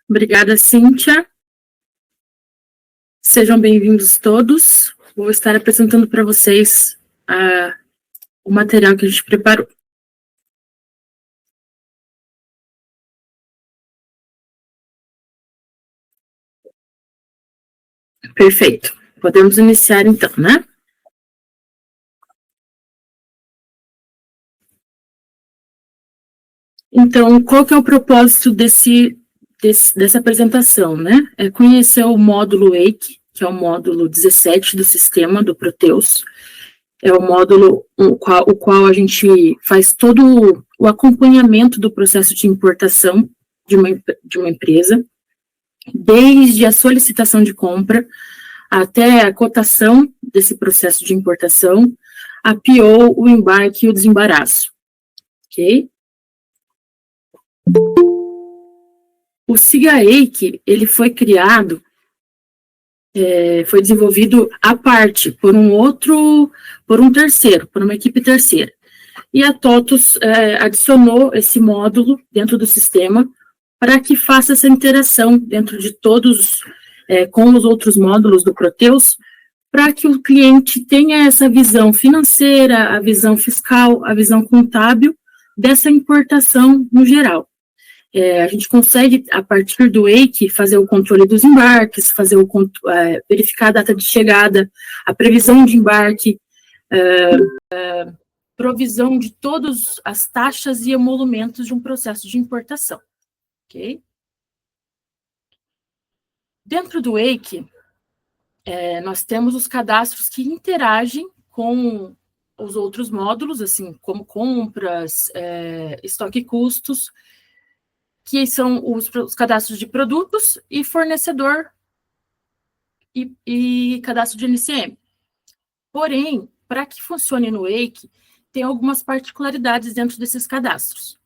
Obrigada, Cíntia. Sejam bem-vindos todos. Vou estar apresentando para vocês o material que a gente preparou. Perfeito. Podemos iniciar então, né? Então, qual que é o propósito dessa apresentação, né? É conhecer o módulo Wake, que é o módulo 17 do sistema do Proteus. É o módulo o qual a gente faz todo o acompanhamento do processo de importação de uma empresa, desde a solicitação de compra até a cotação desse processo de importação, a PO, o embarque e o desembaraço. Ok? O SIGA-EIC, ele foi criado, foi desenvolvido à parte, por um terceiro, por uma equipe terceira. E a TOTUS adicionou esse módulo dentro do sistema para que faça essa interação dentro de todos, com os outros módulos do Proteus, para que o cliente tenha essa visão financeira, a visão fiscal, a visão contábil dessa importação no geral. A gente consegue, a partir do Wake, fazer o controle dos embarques, verificar a data de chegada, a previsão de embarque, provisão de todas as taxas e emolumentos de um processo de importação. Ok? Dentro do Wake, nós temos os cadastros que interagem com os outros módulos, assim, como compras, estoque e custos, que são os cadastros de produtos e fornecedor e cadastro de NCM. Porém, para que funcione no Wake, tem algumas particularidades dentro desses cadastros.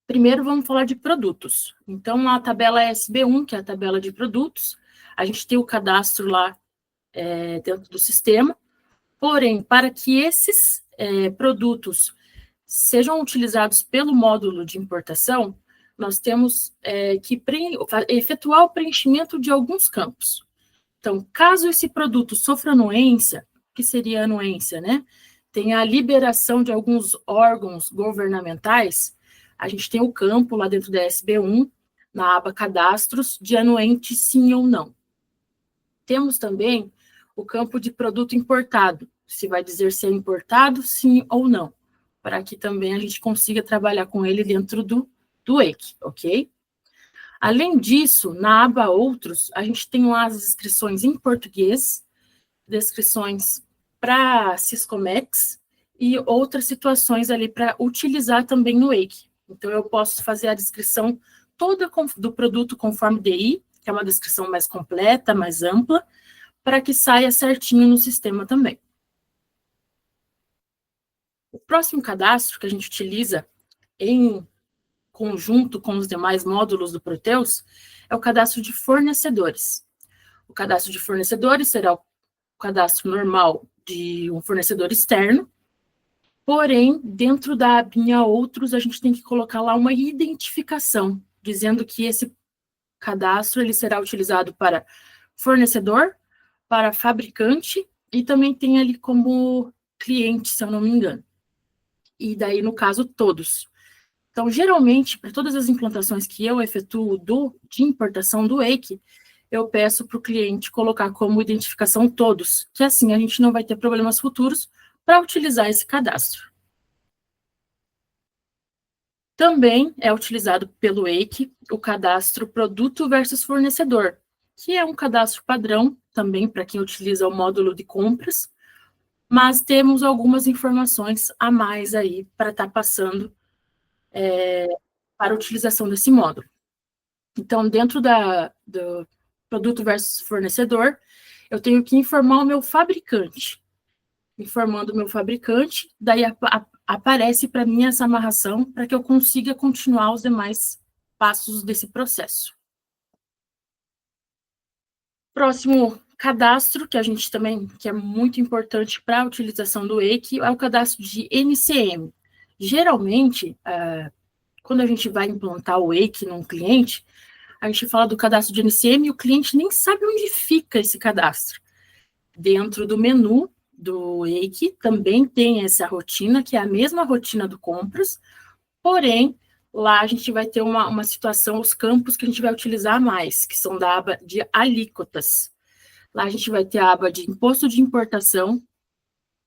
Primeiro, vamos falar de produtos. Então, a tabela SB1, que é a tabela de produtos, a gente tem o cadastro lá dentro do sistema. Porém, para que esses produtos sejam utilizados pelo módulo de importação, nós temos que efetuar o preenchimento de alguns campos. Então, caso esse produto sofra anuência, o que seria anuência, né? Tem a liberação de alguns órgãos governamentais, a gente tem o campo lá dentro da SB1, na aba cadastros, de anuente sim ou não. Temos também o campo de produto importado, se vai dizer se é importado, sim ou não, para que também a gente consiga trabalhar com ele dentro do Wake, ok? Além disso, na aba Outros, a gente tem lá as descrições em português, descrições para Siscomex e outras situações ali para utilizar também no Wake. Então, eu posso fazer a descrição toda do produto conforme DI, que é uma descrição mais completa, mais ampla, para que saia certinho no sistema também. O próximo cadastro que a gente utiliza em conjunto com os demais módulos do Proteus é o cadastro de fornecedores. O cadastro de fornecedores será o cadastro normal de um fornecedor externo, porém, dentro da abinha Outros, a gente tem que colocar lá uma identificação, dizendo que esse cadastro ele será utilizado para fornecedor, para fabricante, e também tem ali como cliente, se eu não me engano. E daí, no caso, todos. Então, geralmente, para todas as implantações que eu efetuo de importação do Wake, eu peço para o cliente colocar como identificação todos, que assim a gente não vai ter problemas futuros para utilizar esse cadastro. Também é utilizado pelo Wake o cadastro produto versus fornecedor, que é um cadastro padrão também para quem utiliza o módulo de compras, mas temos algumas informações a mais aí para estar passando para a utilização desse módulo. Então, dentro do produto versus fornecedor, eu tenho que informar o meu fabricante. Informando o meu fabricante, daí aparece para mim essa amarração para que eu consiga continuar os demais passos desse processo. Próximo cadastro, que a gente também, que é muito importante para a utilização do Wake, é o cadastro de NCM. Geralmente, quando a gente vai implantar o Wake num cliente, a gente fala do cadastro de NCM e o cliente nem sabe onde fica esse cadastro. Dentro do menu do Wake também tem essa rotina, que é a mesma rotina do compras, porém, lá a gente vai ter uma situação, os campos que a gente vai utilizar mais, que são da aba de alíquotas. Lá a gente vai ter a aba de imposto de importação,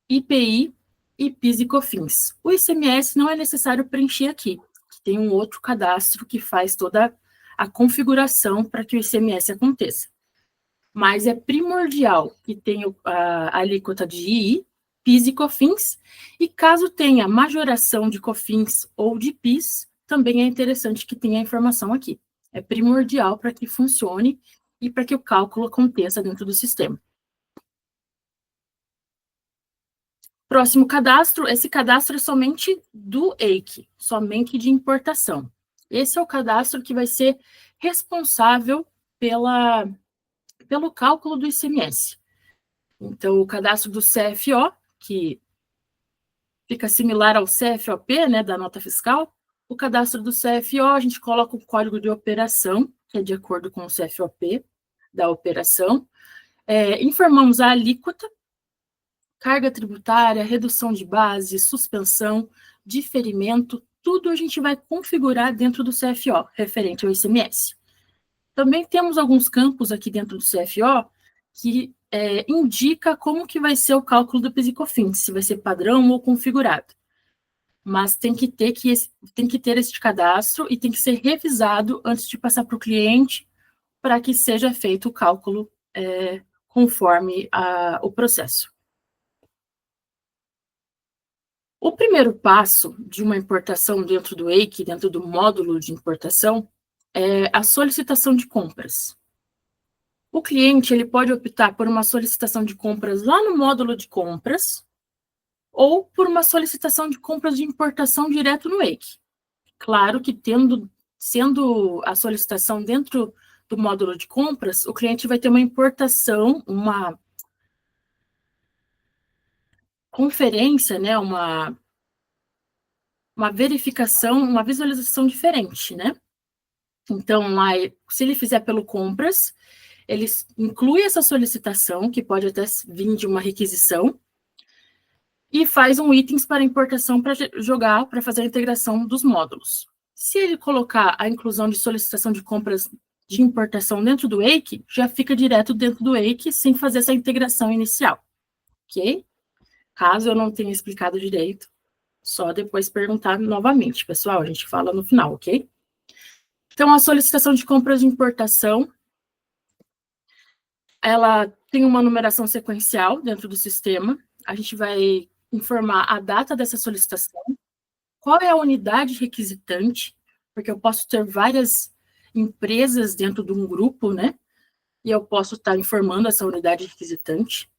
IPI e PIS e COFINS. O ICMS não é necessário preencher aqui, tem um outro cadastro que faz toda a configuração para que o ICMS aconteça. Mas é primordial que tenha a alíquota de II, PIS e COFINS, e caso tenha majoração de COFINS ou de PIS, também é interessante que tenha a informação aqui. É primordial para que funcione e para que o cálculo aconteça dentro do sistema. Próximo cadastro, esse cadastro é somente do EIC, somente de importação. Esse é o cadastro que vai ser responsável pelo cálculo do ICMS. Então, o cadastro do CFO, que fica similar ao CFOP, né, da nota fiscal. O cadastro do CFO, a gente coloca o código de operação, que é de acordo com o CFOP da operação. Informamos a alíquota, carga tributária, redução de base, suspensão, diferimento, tudo a gente vai configurar dentro do CFO, referente ao ICMS. Também temos alguns campos aqui dentro do CFO que indica como que vai ser o cálculo do PIS e COFINS, se vai ser padrão ou configurado. Mas tem que ter esse cadastro e tem que ser revisado antes de passar para o cliente para que seja feito o cálculo conforme o processo. O primeiro passo de uma importação dentro do EIC, dentro do módulo de importação, é a solicitação de compras. O cliente ele pode optar por uma solicitação de compras lá no módulo de compras ou por uma solicitação de compras de importação direto no EIC. Claro que sendo a solicitação dentro do módulo de compras, o cliente vai ter uma importação, uma conferência, né, uma verificação, uma visualização diferente, né? Então, se ele fizer pelo compras, ele inclui essa solicitação, que pode até vir de uma requisição, e faz um itens para importação para jogar, para fazer a integração dos módulos. Se ele colocar a inclusão de solicitação de compras de importação dentro do EIC, já fica direto dentro do EIC, sem fazer essa integração inicial, ok? Caso eu não tenha explicado direito, só depois perguntar novamente, pessoal, a gente fala no final, ok? Então, a solicitação de compras de importação, ela tem uma numeração sequencial dentro do sistema, a gente vai informar a data dessa solicitação, qual é a unidade requisitante, porque eu posso ter várias empresas dentro de um grupo, né? E eu posso estar informando essa unidade requisitante,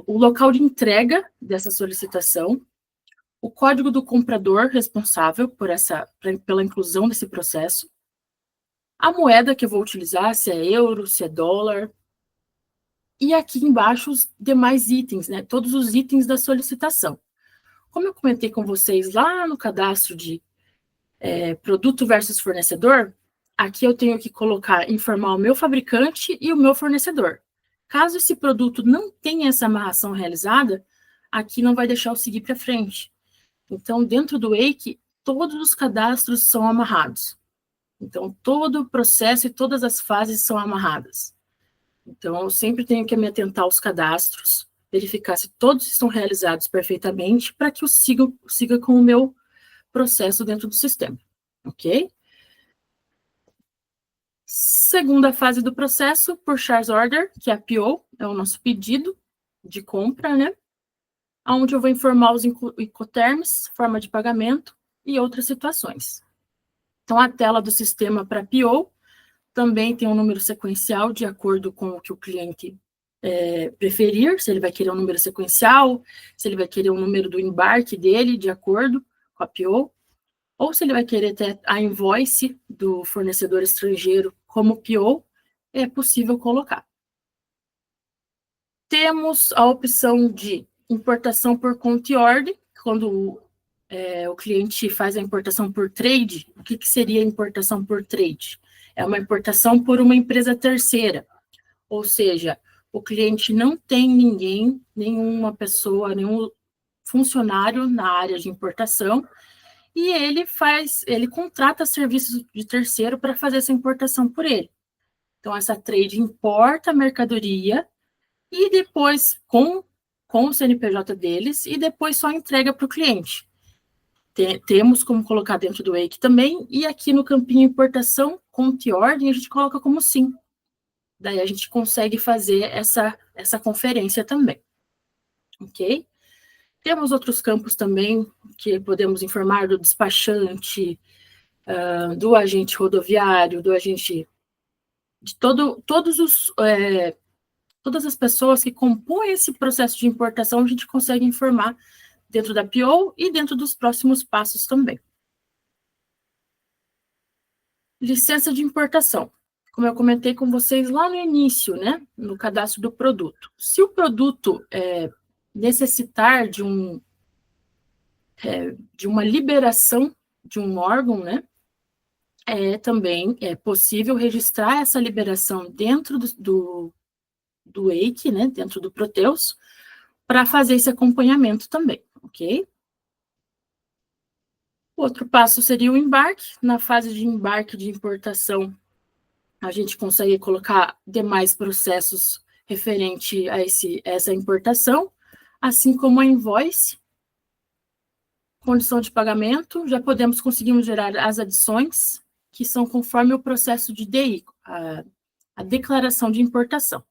o local de entrega dessa solicitação, o código do comprador responsável pela inclusão desse processo, a moeda que eu vou utilizar, se é euro, se é dólar, e aqui embaixo os demais itens, né? Todos os itens da solicitação. Como eu comentei com vocês lá no cadastro de produto versus fornecedor, aqui eu tenho que informar o meu fabricante e o meu fornecedor. Caso esse produto não tenha essa amarração realizada, aqui não vai deixar eu seguir para frente. Então, dentro do EIC, todos os cadastros são amarrados. Então, todo o processo e todas as fases são amarradas. Então, eu sempre tenho que me atentar aos cadastros, verificar se todos estão realizados perfeitamente, para que eu siga com o meu processo dentro do sistema, ok? Segunda fase do processo, Purchase Order, que é a PO, é o nosso pedido de compra, né? Onde eu vou informar os Incoterms, forma de pagamento e outras situações. Então, a tela do sistema para PO também tem um número sequencial de acordo com o que o cliente preferir, se ele vai querer um número sequencial, se ele vai querer um número do embarque dele, de acordo com a PO, ou se ele vai querer ter a invoice do fornecedor estrangeiro como PO, é possível colocar. Temos a opção de importação por conta e ordem, quando o cliente faz a importação por trade, o que seria a importação por trade? É uma importação por uma empresa terceira, ou seja, o cliente não tem ninguém, nenhuma pessoa, nenhum funcionário na área de importação, e ele contrata serviços de terceiro para fazer essa importação por ele. Então, essa trade importa a mercadoria e depois, com o CNPJ deles, e depois só entrega para o cliente. Temos como colocar dentro do Wake também, e aqui no campinho importação, conta e ordem, a gente coloca como sim. Daí a gente consegue fazer essa conferência também. Ok? Temos outros campos também, que podemos informar do despachante, do agente rodoviário, do agente de todas as pessoas que compõem esse processo de importação, a gente consegue informar dentro da PO e dentro dos próximos passos também. Licença de importação. Como eu comentei com vocês lá no início, né, no cadastro do produto. Se o produto necessitar de uma liberação de um órgão, né, também é possível registrar essa liberação dentro do Wake, né, dentro do Proteus, para fazer esse acompanhamento também, ok? O outro passo seria o embarque. Na fase de embarque de importação, a gente consegue colocar demais processos referente a essa importação, assim como a invoice, condição de pagamento, já conseguimos gerar as adições, que são conforme o processo de DI, a declaração de importação.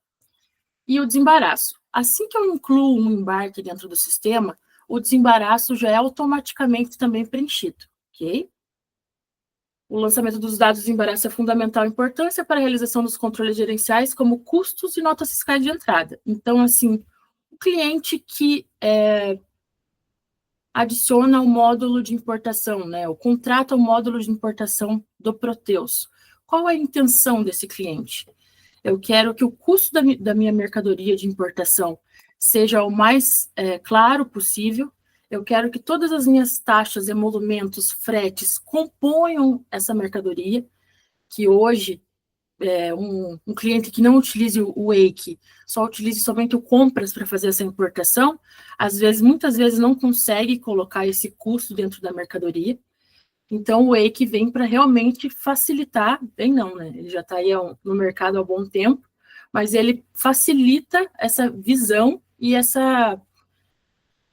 E o desembaraço. Assim que eu incluo um embarque dentro do sistema, o desembaraço já é automaticamente também preenchido, ok? O lançamento dos dados de desembaraço é fundamental importância para a realização dos controles gerenciais, como custos e notas fiscais de entrada. Então, assim, o cliente que adiciona o módulo de importação, né, ou contrata o módulo de importação do Proteus. Qual é a intenção desse cliente? Eu quero que o custo da minha mercadoria de importação seja o mais claro possível. Eu quero que todas as minhas taxas, emolumentos, fretes componham essa mercadoria, que hoje um cliente que não utilize o Wake, só utilize somente o compras para fazer essa importação, muitas vezes não consegue colocar esse custo dentro da mercadoria. Então, o Wake vem para realmente facilitar, bem não, né? Ele já está aí no mercado há bom tempo, mas ele facilita essa visão e essa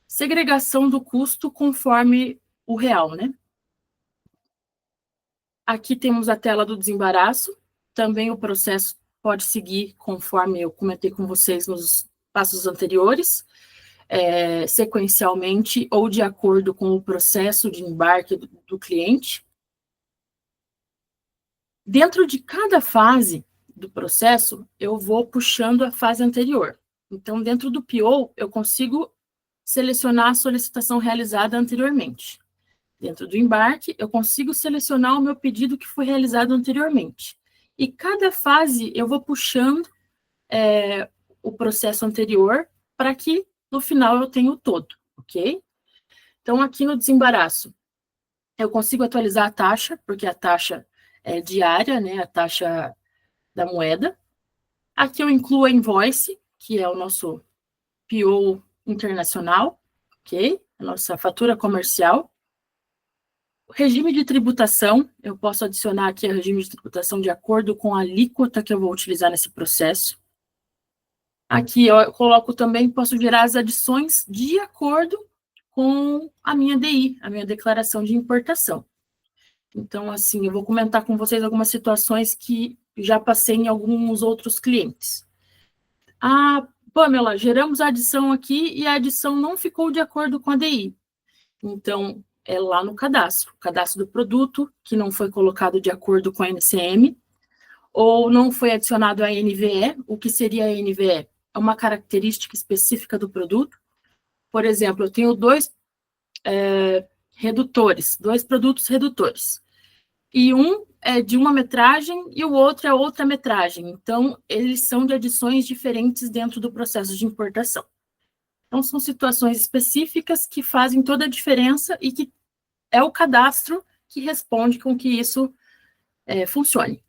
segregação do custo conforme o real, né? Aqui temos a tela do desembaraço, também o processo pode seguir conforme eu comentei com vocês nos passos anteriores, sequencialmente ou de acordo com o processo de embarque do cliente. Dentro de cada fase do processo, eu vou puxando a fase anterior. Então, dentro do PO, eu consigo selecionar a solicitação realizada anteriormente. Dentro do embarque, eu consigo selecionar o meu pedido que foi realizado anteriormente. E cada fase eu vou puxando o processo anterior para que, no final, eu tenha o todo, ok? Então, aqui no desembaraço, eu consigo atualizar a taxa, porque a taxa é diária, né, a taxa da moeda. Aqui eu incluo a invoice, que é o nosso PO internacional, ok? A nossa fatura comercial. O regime de tributação, eu posso adicionar aqui o regime de tributação de acordo com a alíquota que eu vou utilizar nesse processo. Aqui eu coloco também, posso gerar as adições de acordo com a minha DI, a minha declaração de importação. Então, assim, eu vou comentar com vocês algumas situações que já passei em alguns outros clientes. Pamela, geramos a adição aqui e a adição não ficou de acordo com a DI. Então, é lá no cadastro, o cadastro do produto, que não foi colocado de acordo com a NCM, ou não foi adicionado a NVE. O que seria a NVE? É uma característica específica do produto. Por exemplo, eu tenho dois produtos redutores. E um é de uma metragem e o outro é outra metragem. Então, eles são de adições diferentes dentro do processo de importação. Então, são situações específicas que fazem toda a diferença e que é o cadastro que responde com que isso funcione.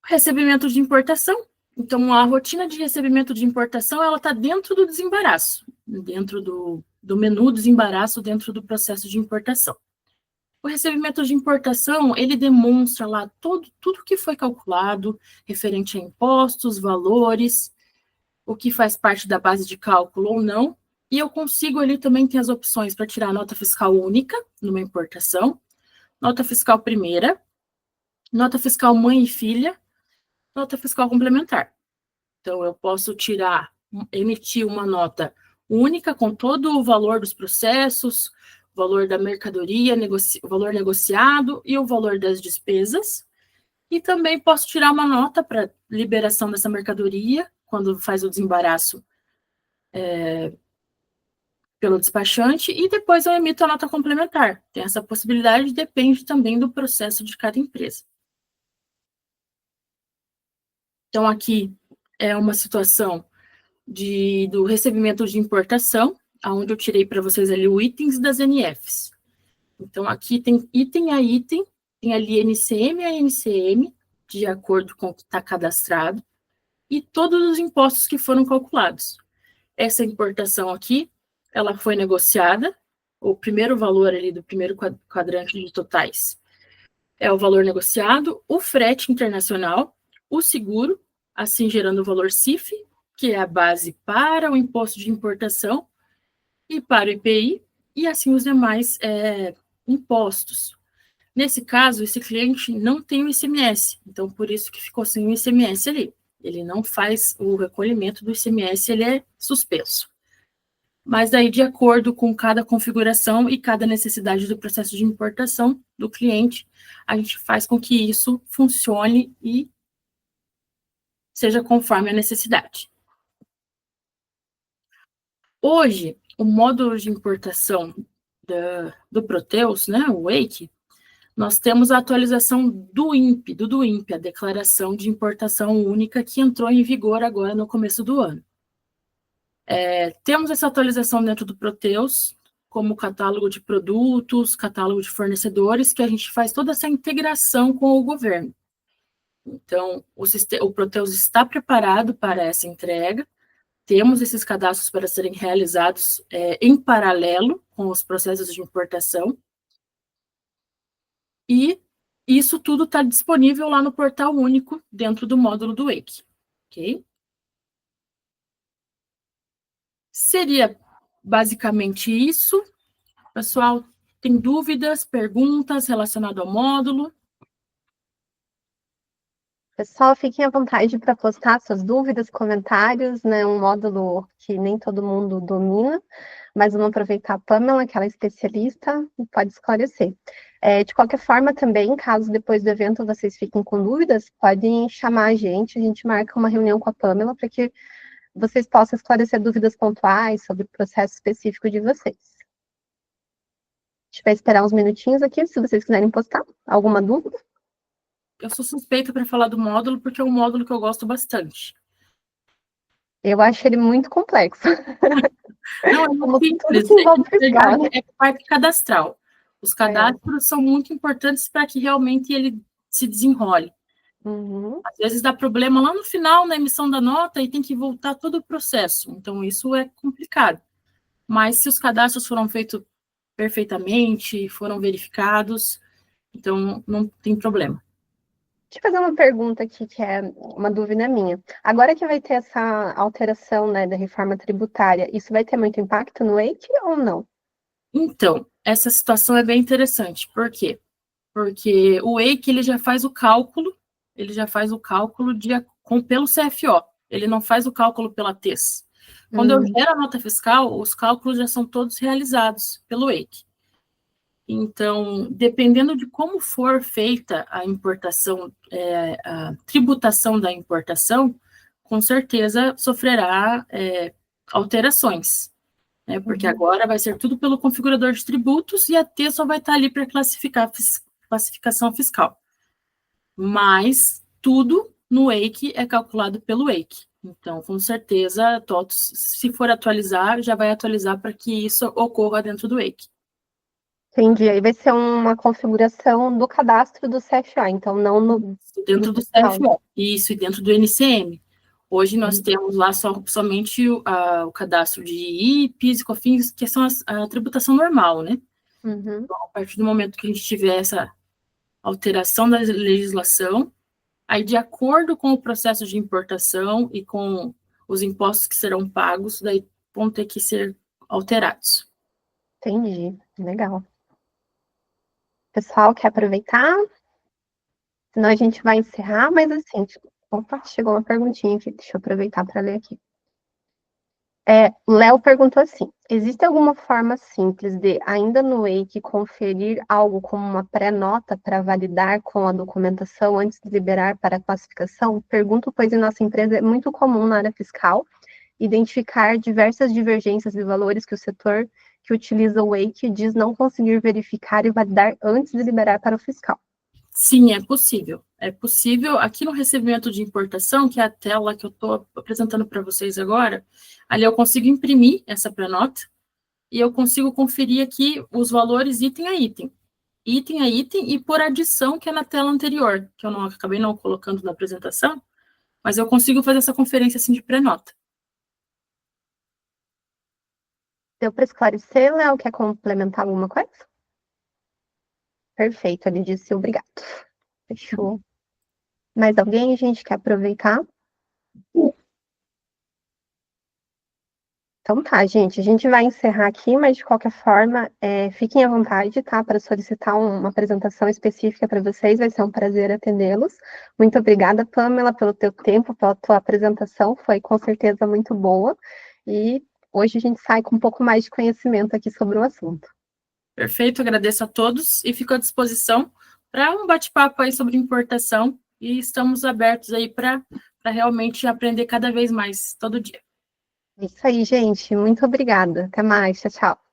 Recebimento de importação. Então, a rotina de recebimento de importação, ela está dentro do desembaraço, dentro do menu desembaraço, dentro do processo de importação. O recebimento de importação, ele demonstra lá tudo que foi calculado, referente a impostos, valores, o que faz parte da base de cálculo ou não, e eu consigo ali também ter as opções para tirar nota fiscal única numa importação, nota fiscal primeira, nota fiscal mãe e filha, nota fiscal complementar. Então, eu posso emitir uma nota única com todo o valor dos processos, o valor da mercadoria, o valor negociado e o valor das despesas. E também posso tirar uma nota para liberação dessa mercadoria, quando faz o desembaraço pelo despachante, e depois eu emito a nota complementar. Tem essa possibilidade, depende também do processo de cada empresa. Então, aqui é uma situação do recebimento de importação, onde eu tirei para vocês ali os itens das NFs. Então, aqui tem item a item, tem ali NCM a NCM, de acordo com o que está cadastrado, e todos os impostos que foram calculados. Essa importação aqui, ela foi negociada, o primeiro valor ali do primeiro quadrante de totais é o valor negociado, o frete internacional, o seguro, assim gerando o valor CIF, que é a base para o imposto de importação e para o IPI, e assim os demais impostos. Nesse caso, esse cliente não tem o ICMS, então por isso que ficou sem o ICMS ali. Ele não faz o recolhimento do ICMS, ele é suspenso. Mas daí, de acordo com cada configuração e cada necessidade do processo de importação do cliente, a gente faz com que isso funcione e seja conforme a necessidade. Hoje, o módulo de importação do Proteus, né, o Wake, nós temos a atualização do INPE, a Declaração de Importação Única, que entrou em vigor agora no começo do ano. Temos essa atualização dentro do Proteus, como catálogo de produtos, catálogo de fornecedores, que a gente faz toda essa integração com o governo. Então, o Proteus está preparado para essa entrega, temos esses cadastros para serem realizados em paralelo com os processos de importação, e isso tudo está disponível lá no portal único, dentro do módulo do Wake, ok? Seria basicamente isso. Pessoal, tem dúvidas, perguntas relacionadas ao módulo? Pessoal, fiquem à vontade para postar suas dúvidas, comentários, né? Um módulo que nem todo mundo domina, mas vamos aproveitar a Pamela, que ela é especialista, e pode esclarecer. De qualquer forma, também, caso depois do evento vocês fiquem com dúvidas, podem chamar a gente marca uma reunião com a Pamela para que vocês possam esclarecer dúvidas pontuais sobre o processo específico de vocês. A gente vai esperar uns minutinhos aqui, se vocês quiserem postar alguma dúvida. Eu sou suspeita para falar do módulo, porque é um módulo que eu gosto bastante. Eu acho ele muito complexo. Não, é muito simples. Tudo que envolve fiscal, né? É parte cadastral. Os cadastros são muito importantes para que realmente ele se desenrole. Uhum. Às vezes dá problema lá no final, na emissão da nota, e tem que voltar todo o processo. Então, isso é complicado. Mas se os cadastros foram feitos perfeitamente, foram verificados, então não tem problema. Deixa eu fazer uma pergunta aqui, que é uma dúvida minha. Agora que vai ter essa alteração, né, da reforma tributária, isso vai ter muito impacto no EIC ou não? Então, essa situação é bem interessante. Por quê? Porque o EIC, ele já faz o cálculo pelo CFO. Ele não faz o cálculo pela TES. Quando eu gero a nota fiscal, os cálculos já são todos realizados pelo EIC. Então, dependendo de como for feita a importação, a tributação da importação, com certeza sofrerá alterações, né? Porque agora vai ser tudo pelo configurador de tributos e a T só vai estar ali para classificar classificação fiscal. Mas tudo no EIC é calculado pelo EIC. Então, com certeza, TOTOS, se for atualizar, já vai atualizar para que isso ocorra dentro do Wake. Entendi. Aí vai ser uma configuração do cadastro do CFO, então não no Dentro do fiscal. CFO. Isso, e dentro do NCM. Hoje nós temos lá somente o cadastro de IPs e COFINS, que são a tributação normal, né? Uhum. Então, a partir do momento que a gente tiver essa alteração da legislação, aí, de acordo com o processo de importação e com os impostos que serão pagos, daí vão ter que ser alterados. Entendi. Legal. Pessoal, quer aproveitar? Senão a gente vai encerrar, mas assim, opa, chegou uma perguntinha aqui, deixa eu aproveitar para ler aqui. O Léo perguntou assim: existe alguma forma simples de, ainda no Wake, conferir algo como uma pré-nota para validar com a documentação antes de liberar para a classificação? Pergunto, pois em nossa empresa é muito comum na área fiscal identificar diversas divergências de valores que o setor que utiliza o Wake diz não conseguir verificar e validar antes de liberar para o fiscal. Sim, é possível. É possível. Aqui no recebimento de importação, que é a tela que eu estou apresentando para vocês agora, ali eu consigo imprimir essa pré-nota e eu consigo conferir aqui os valores item a item. Item a item e por adição, que é na tela anterior, que eu não acabei não colocando na apresentação, mas eu consigo fazer essa conferência assim de pré-nota. Deu para esclarecer, Léo? Quer complementar alguma coisa? Perfeito, ele disse obrigado. Fechou. Mais alguém, gente, quer aproveitar? Então tá, gente, a gente vai encerrar aqui, mas de qualquer forma, fiquem à vontade, tá, para solicitar uma apresentação específica para vocês, vai ser um prazer atendê-los. Muito obrigada, Pamela, pelo teu tempo, pela tua apresentação, foi com certeza muito boa, e hoje a gente sai com um pouco mais de conhecimento aqui sobre o assunto. Perfeito, agradeço a todos e fico à disposição para um bate-papo aí sobre importação e estamos abertos aí para realmente aprender cada vez mais, todo dia. É isso aí, gente, muito obrigada. Até mais, tchau, tchau.